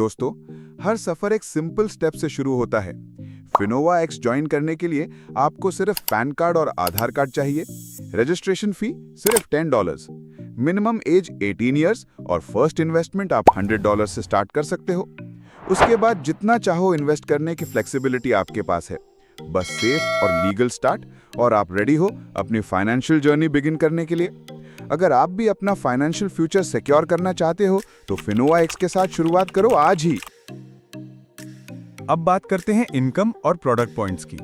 दोस्तों, हर सफर एक simple step से शुरू होता है। फिनोवा एक्स ज्वाइन करने के लिए आपको सिर्फ पैन कार्ड और आधार कार्ड चाहिए। रजिस्ट्रेशन फी सिर्फ $10। मिनिमम एज 18 इयर्स और फर्स्ट इन्वेस्टमेंट आप $100 से स्टार्ट कर सकते हो। उसके बाद जितना चाहो इन्वेस्ट करने की फ्लेक्सिबिलिटी आपके पास है। बस सेफ और लीगल स्टार्ट और आप रेडी हो अपनी फाइनेंशियल जर्नी बिगिन करने के लिए। अगर आप भी अपना फाइनेंशियल फ्यूचर सिक्योर करना चाहते हो तो फिनोवा एक्स के साथ शुरुआत करो आज ही। अब बात करते हैं इनकम और प्रोडक्ट पॉइंट्स की।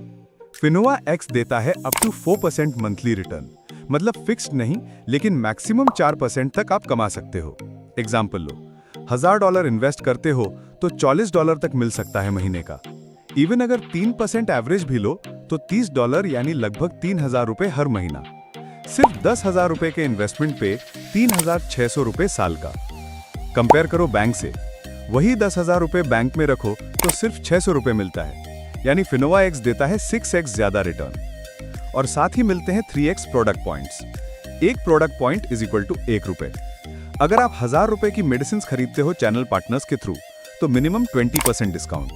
फिनोवा एक्स देता है अप टू 4% मंथली रिटर्न, मतलब फिक्स्ड नहीं, लेकिन मैक्सिमम 4% तक आप कमा सकते हो। एग्जाम्पल लो, $1000 इन्वेस्ट करते हो तो $40 तक मिल सकता है महीने का। इवन अगर 3% एवरेज भी लो तो $30 यानी लगभग ₹3000 हर महीना। सिर्फ ₹10,000 के इन्वेस्टमेंट पे ₹3600 साल का। कंपेयर करो बैंक से, वही ₹10,000 बैंक में रखो तो सिर्फ ₹600 मिलता है, यानी फिनोवा एक्स देता है 6x ज्यादा रिटर्न। और साथ ही मिलते हैं 3x प्रोडक्ट पॉइंट्स। एक product point is equal to ₹1। अगर आप ₹1000 की मेडिसिन खरीदते हो चैनल पार्टनर्स के थ्रू तो मिनिमम 20% डिस्काउंट,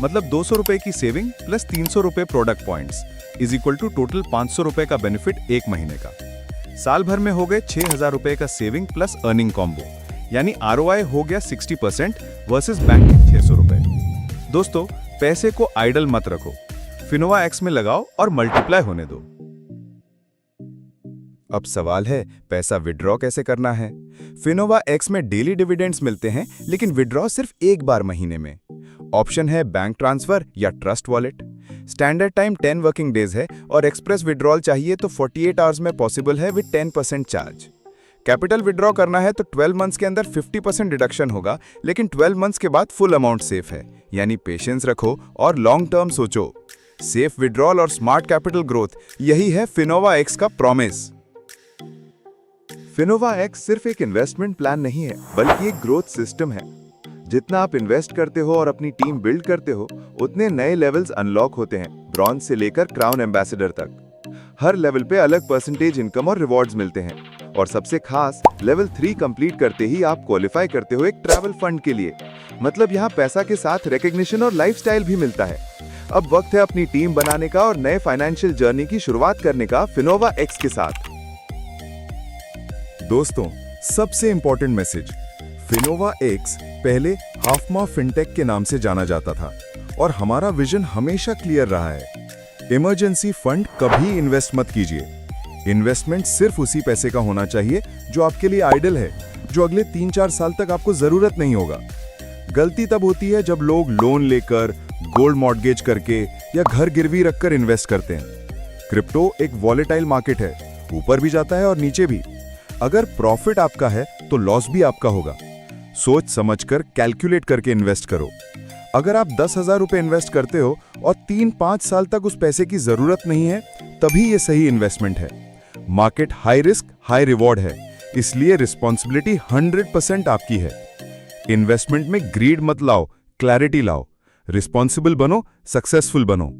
मतलब ₹200 की saving plus ₹300 product points is equal to total ₹500 का बेनिफिट एक महीने का। साल भर में हो गए ₹6000 का सेविंग प्लस अर्निंग कॉम्बो, यानी ROI हो गया 60% वर्सेस बैंक के ₹600। दोस्तों, पैसे को आइडल मत रखो, फिनोवा एक्स में लगाओ और मल्टीप्लाई होने दो। अब सवाल है, पैसा विड्रॉ कैसे करना है? फिनोवा एक्स में डेली डिविडेंड्स मिलते हैं, लेकिन विड्रॉ सिर्फ एक बार महीने में। ऑप्शन है बैंक ट्रांसफर या trust wallet. Standard time 10 working days है और एक्सप्रेस विड्रॉल चाहिए तो 48 आवर्स में पॉसिबल है विद 10% चार्ज। कैपिटल विड्रॉ करना है तो 12 मंथ्स के अंदर 50% डिडक्शन होगा, लेकिन 12 मंथ्स के बाद फुल अमाउंट सेफ है, यानी पेशेंस रखो और लॉन्ग टर्म सोचो। सेफ विड्रॉल और स्मार्ट कैपिटल ग्रोथ, यही है फिनोवा एक्स का प्रॉमिस। फिनोवा एक्स सिर्फ एक इन्वेस्टमेंट प्लान नहीं है, बल्कि एक ग्रोथ सिस्टम है। जितना आप इन्वेस्ट करते हो और अपनी टीम बिल्ड करते हो, उतने नए लेवल्स अनलॉक होते हैं, ब्रॉन्ज से लेकर क्राउन एम्बेसडर तक। हर लेवल पे अलग परसेंटेज इनकम और रिवॉर्ड्स मिलते हैं, और सबसे खास, लेवल 3 कंप्लीट करते ही आप क्वालिफाई करते हो एक ट्रैवल फंड के लिए। मतलब यहाँ पैसा के साथ रिकॉग्निशन और लाइफस्टाइल भी मिलता है। अब वक्त है अपनी टीम बनाने का और नए फाइनेंशियल जर्नी की शुरुआत करने का फिनोवा एक्स के साथ। दोस्तों, सबसे इंपॉर्टेंट मैसेज, फिनोवा एक्स पहले हाफमा फिनटेक के नाम से जाना जाता था और हमारा विजन हमेशा क्लियर रहा है। इमरजेंसी फंड कभी इन्वेस्ट मत कीजिए। इन्वेस्टमेंट सिर्फ उसी पैसे का होना चाहिए जो आपके लिए आइडल है, जो अगले 3-4 साल तक आपको जरूरत नहीं होगा। गलती तब होती है जब लोग लोन लेकर, गोल्ड मॉर्गेज करके या घर गिरवी रखकर इन्वेस्ट करते हैं। क्रिप्टो एक वॉलेटाइल मार्केट है, ऊपर भी जाता है और नीचे भी। अगर प्रॉफिट आपका है तो लॉस भी आपका होगा। सोच समझकर कैलकुलेट करके इन्वेस्ट करो। अगर आप ₹10,000 इन्वेस्ट करते हो और 3-5 साल तक उस पैसे की जरूरत नहीं है, तभी ये सही इन्वेस्टमेंट है। Market high risk high reward है, इसलिए रिस्पॉन्सिबिलिटी 100% आपकी है। इन्वेस्टमेंट में ग्रीड मत लाओ, क्लैरिटी लाओ। रिस्पॉन्सिबल बनो, सक्सेसफुल बनो।